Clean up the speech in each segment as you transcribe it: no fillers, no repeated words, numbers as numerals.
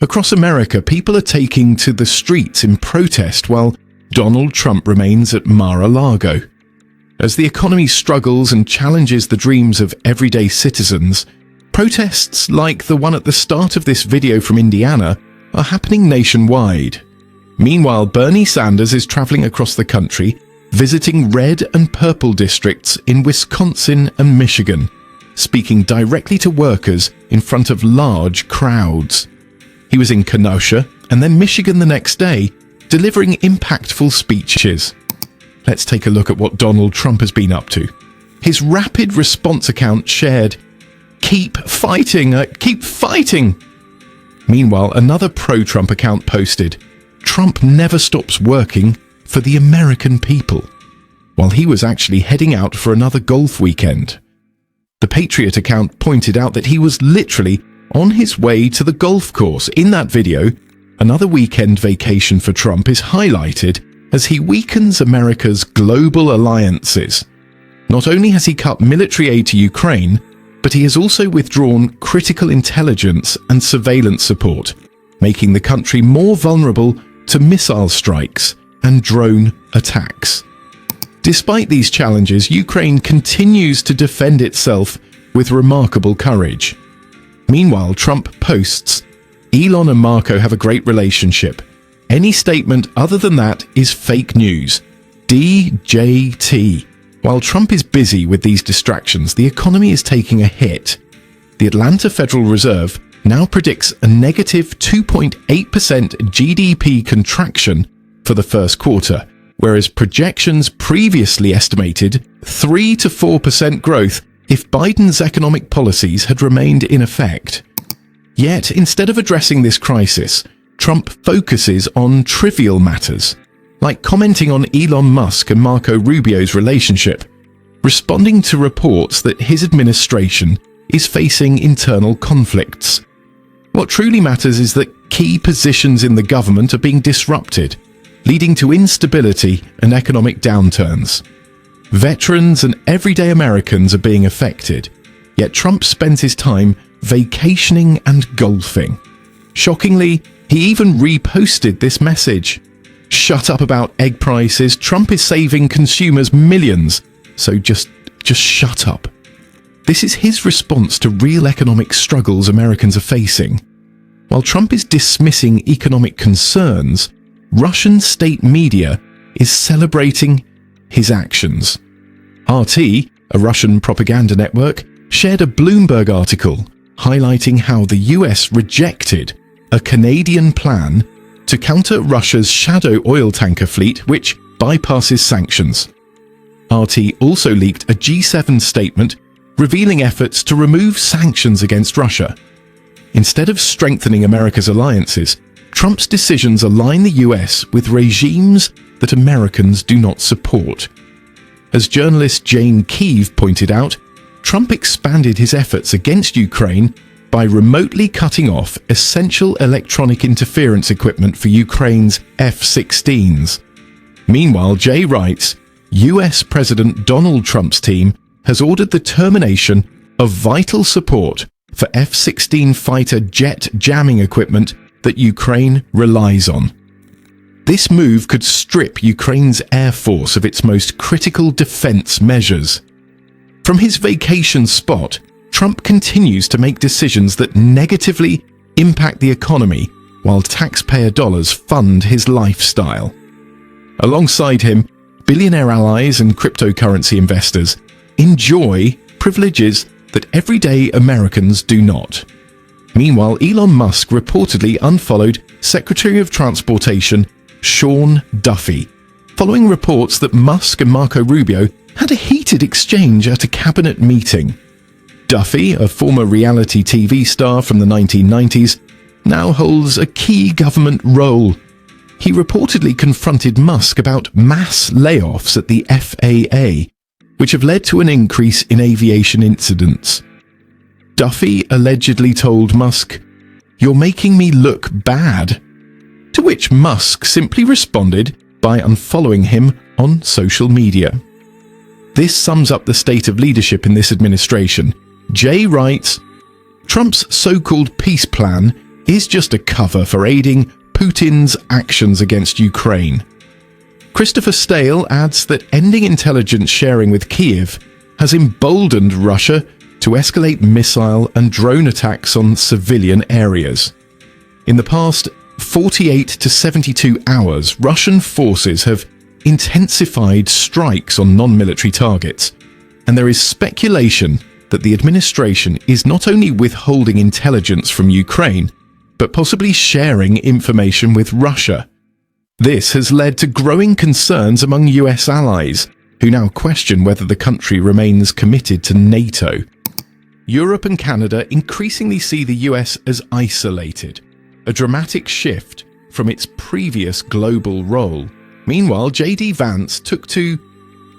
Across America, people are taking to the streets in protest while Donald Trump remains at Mar-a-Lago. As the economy struggles and challenges the dreams of everyday citizens, protests like the one at the start of this video from Indiana are happening nationwide. Meanwhile, Bernie Sanders is traveling across the country, visiting red and purple districts in Wisconsin and Michigan, speaking directly to workers in front of large crowds. He was in Kenosha and then Michigan the next day, delivering impactful speeches. Let's take a look at what Donald Trump has been up to. His rapid response account shared, "Keep fighting, keep fighting." Meanwhile, another pro-Trump account posted, "Trump never stops working for the American people," while he was actually heading out for another golf weekend. The Patriot account pointed out that he was literally on his way to the golf course. In that video, another weekend vacation for Trump is highlighted as he weakens America's global alliances. Not only has he cut military aid to Ukraine, but he has also withdrawn critical intelligence and surveillance support, making the country more vulnerable to missile strikes and drone attacks. Despite these challenges, Ukraine continues to defend itself with remarkable courage. Meanwhile, Trump posts, "Elon and Marco have a great relationship. Any statement other than that is fake news. DJT." While Trump is busy with these distractions, the economy is taking a hit. The Atlanta Federal Reserve now predicts a negative 2.8% GDP contraction for the first quarter, whereas projections previously estimated 3 to 4% growth if Biden's economic policies had remained in effect. Yet, instead of addressing this crisis, Trump focuses on trivial matters, like commenting on Elon Musk and Marco Rubio's relationship, responding to reports that his administration is facing internal conflicts. What truly matters is that key positions in the government are being disrupted, leading to instability and economic downturns. Veterans and everyday Americans are being affected, yet Trump spends his time vacationing and golfing. Shockingly, he even reposted this message. "Shut up about egg prices. Trump is saving consumers millions, so just shut up." This is his response to real economic struggles Americans are facing. While Trump is dismissing economic concerns, Russian state media is celebrating his actions. RT, a Russian propaganda network, shared a Bloomberg article highlighting how the US rejected a Canadian plan to counter Russia's shadow oil tanker fleet, which bypasses sanctions. RT also leaked a G7 statement revealing efforts to remove sanctions against Russia. Instead of strengthening America's alliances, Trump's decisions align the US with regimes that Americans do not support. As journalist Jane Keeve pointed out, Trump expanded his efforts against Ukraine by remotely cutting off essential electronic interference equipment for Ukraine's F-16s. Meanwhile, Jay writes, US President Donald Trump's team has ordered the termination of vital support for F-16 fighter jet jamming equipment that Ukraine relies on. This move could strip Ukraine's Air Force of its most critical defense measures. From his vacation spot, Trump continues to make decisions that negatively impact the economy while taxpayer dollars fund his lifestyle. Alongside him, billionaire allies and cryptocurrency investors enjoy privileges that everyday Americans do not. Meanwhile, Elon Musk reportedly unfollowed Secretary of Transportation Sean Duffy, following reports that Musk and Marco Rubio had a heated exchange at a cabinet meeting. Duffy, a former reality TV star from the 1990s, now holds a key government role. He reportedly confronted Musk about mass layoffs at the FAA, which have led to an increase in aviation incidents. Duffy allegedly told Musk, "You're making me look bad," to which Musk simply responded by unfollowing him on social media. This sums up the state of leadership in this administration. Jay writes, "Trump's so-called peace plan is just a cover for aiding Putin's actions against Ukraine. Christopher Stale adds that ending intelligence sharing with Kiev has emboldened Russia to escalate missile and drone attacks on civilian areas. In the past 48 to 72 hours, Russian forces have intensified strikes on non-military targets, and there is speculation that the administration is not only withholding intelligence from Ukraine, but possibly sharing information with Russia. This has led to growing concerns among US allies, who now question whether the country remains committed to NATO. Europe and Canada increasingly see the US as isolated, a dramatic shift from its previous global role. Meanwhile, J.D. Vance took to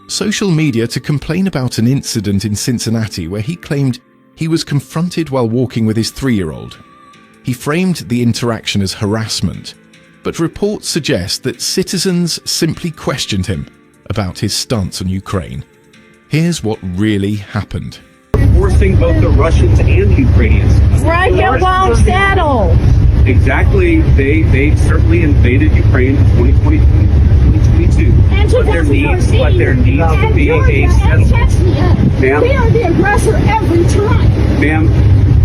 social media to complain about an incident in Cincinnati where he claimed he was confronted while walking with his 3-year-old. He framed the interaction as harassment, but reports suggest that citizens simply questioned him about his stance on Ukraine. Here's what really happened. Forcing both the Russians and Ukrainians. Right your wrong saddle. Exactly. They certainly invaded Ukraine in 2022. But there needs to be a settlement. Ma'am, we are the aggressor every time. Ma'am,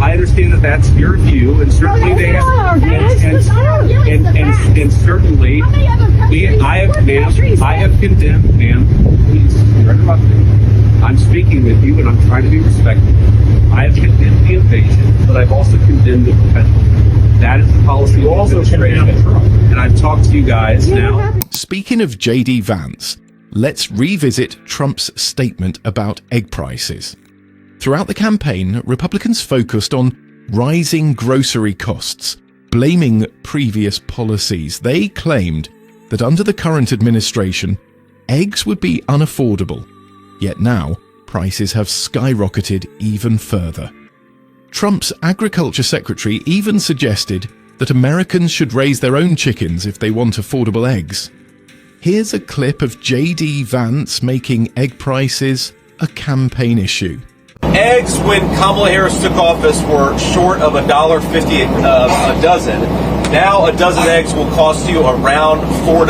I understand that that's your view, and certainly they have, and certainly I have condemned, ma'am. Please, you're interrupting. I'm speaking with you, and I'm trying to be respectful. I have condemned the invasion, but I've also condemned the potential. That is the policy of the administration, and I've talked to you guys now. Speaking of J.D. Vance, let's revisit Trump's statement about egg prices. Throughout the campaign, Republicans focused on rising grocery costs, blaming previous policies. They claimed that under the current administration, eggs would be unaffordable. Yet now, prices have skyrocketed even further. Trump's agriculture secretary even suggested that Americans should raise their own chickens if they want affordable eggs. Here's a clip of J.D. Vance making egg prices a campaign issue. Eggs, when Kamala Harris took office, were short of $1.50 a dozen. Now a dozen eggs will cost you around $4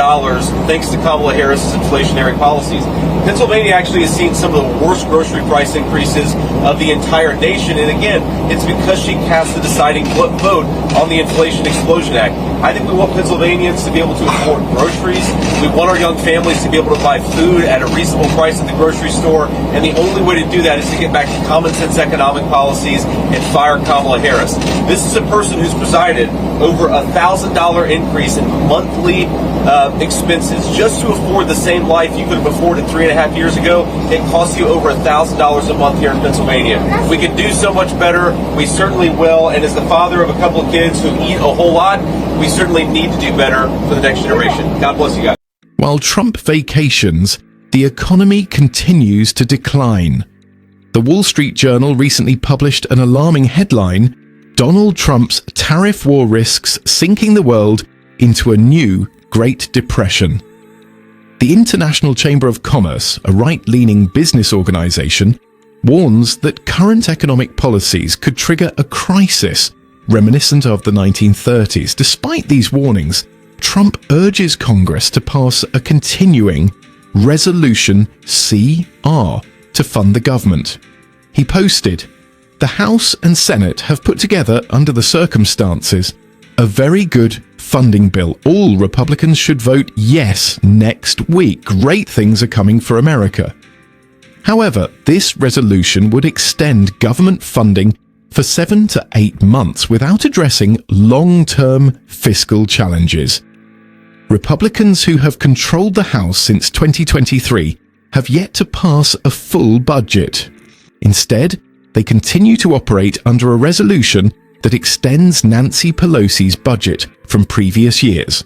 thanks to Kamala Harris's inflationary policies. Pennsylvania actually has seen some of the worst grocery price increases of the entire nation, and again, it's because she cast the deciding vote on the Inflation Explosion Act. I think we want Pennsylvanians to be able to afford groceries. We want our young families to be able to buy food at a reasonable price at the grocery store, and the only way to do that is to get back to common sense economic policies and fire Kamala Harris. This is a person who's presided over a $1,000 increase in monthly expenses just to afford the same life you could have afforded 3.5 years ago. It costs you over $1,000 a month here in Pennsylvania. We can do so much better. We certainly will. And as the father of a couple of kids who eat a whole lot, we certainly need to do better for the next generation. God bless you guys. While Trump vacations, the economy continues to decline. The Wall Street Journal recently published an alarming headline: Donald Trump's tariff war risks sinking the world into a new Great Depression. The International Chamber of Commerce, a right-leaning business organization, warns that current economic policies could trigger a crisis reminiscent of the 1930s. Despite these warnings, Trump urges Congress to pass a continuing Resolution CR to fund the government. He posted, "The House and Senate have put together, under the circumstances, a very good funding bill. All Republicans should vote yes next week. Great things are coming for America." However, this resolution would extend government funding for 7 to 8 months without addressing long-term fiscal challenges. Republicans who have controlled the House since 2023 have yet to pass a full budget. Instead, they continue to operate under a resolution that extends Nancy Pelosi's budget from previous years.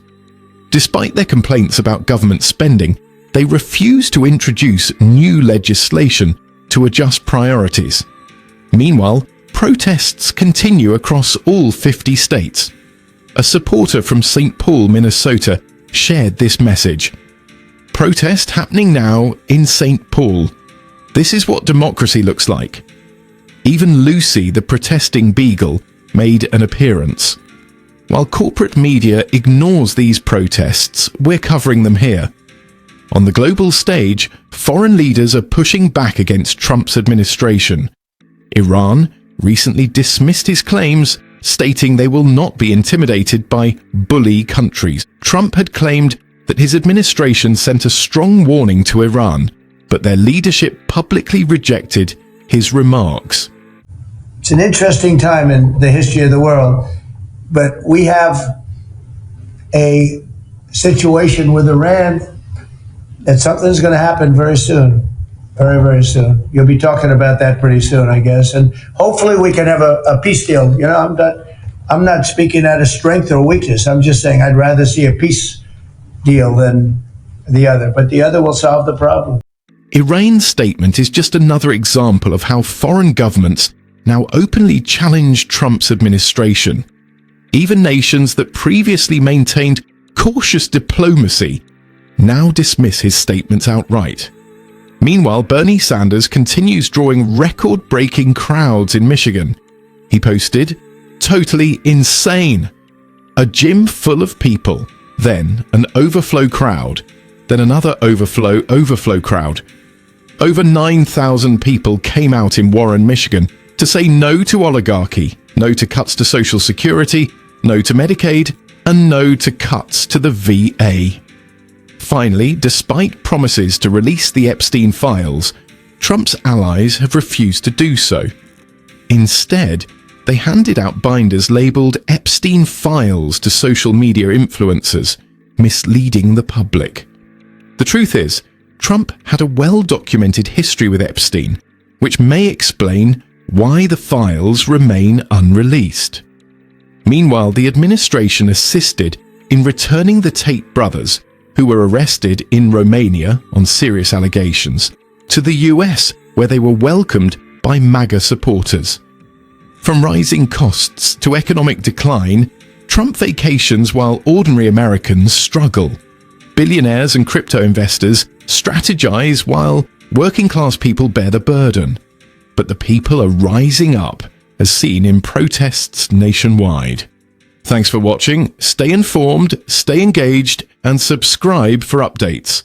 Despite their complaints about government spending, they refuse to introduce new legislation to adjust priorities. Meanwhile, protests continue across all 50 states. A supporter from St. Paul, Minnesota, shared this message. "Protest happening now in St. Paul. This is what democracy looks like." Even Lucy, the protesting beagle, made an appearance. While corporate media ignores these protests, we're covering them here. On the global stage, foreign leaders are pushing back against Trump's administration. Iran recently dismissed his claims, stating they will not be intimidated by bully countries. Trump had claimed that his administration sent a strong warning to Iran, but their leadership publicly rejected his remarks. It's an interesting time in the history of the world, but we have a situation with Iran that something's going to happen very soon. Very, very soon. You'll be talking about that pretty soon, I guess. And hopefully we can have a peace deal. You know, I'm not speaking out of strength or weakness. I'm just saying I'd rather see a peace deal than the other. But the other will solve the problem. Iran's statement is just another example of how foreign governments now openly challenge Trump's administration. Even nations that previously maintained cautious diplomacy now dismiss his statements outright. Meanwhile, Bernie Sanders continues drawing record-breaking crowds in Michigan. He posted, "Totally insane. A gym full of people, then an overflow crowd, then another overflow crowd. Over 9,000 people came out in Warren, Michigan to say no to oligarchy, no to cuts to Social Security, no to Medicaid, and no to cuts to the VA." Finally, despite promises to release the Epstein files, Trump's allies have refused to do so. Instead, they handed out binders labeled Epstein files to social media influencers, misleading the public. The truth is, Trump had a well-documented history with Epstein, which may explain why the files remain unreleased. Meanwhile, the administration assisted in returning the Tate brothers, who were arrested in Romania on serious allegations, to the US, where they were welcomed by MAGA supporters. From rising costs to economic decline, Trump vacations while ordinary Americans struggle. Billionaires and crypto investors strategize while working-class people bear the burden. But the people are rising up, as seen in protests nationwide. Thanks for watching. Stay informed, stay engaged, and subscribe for updates.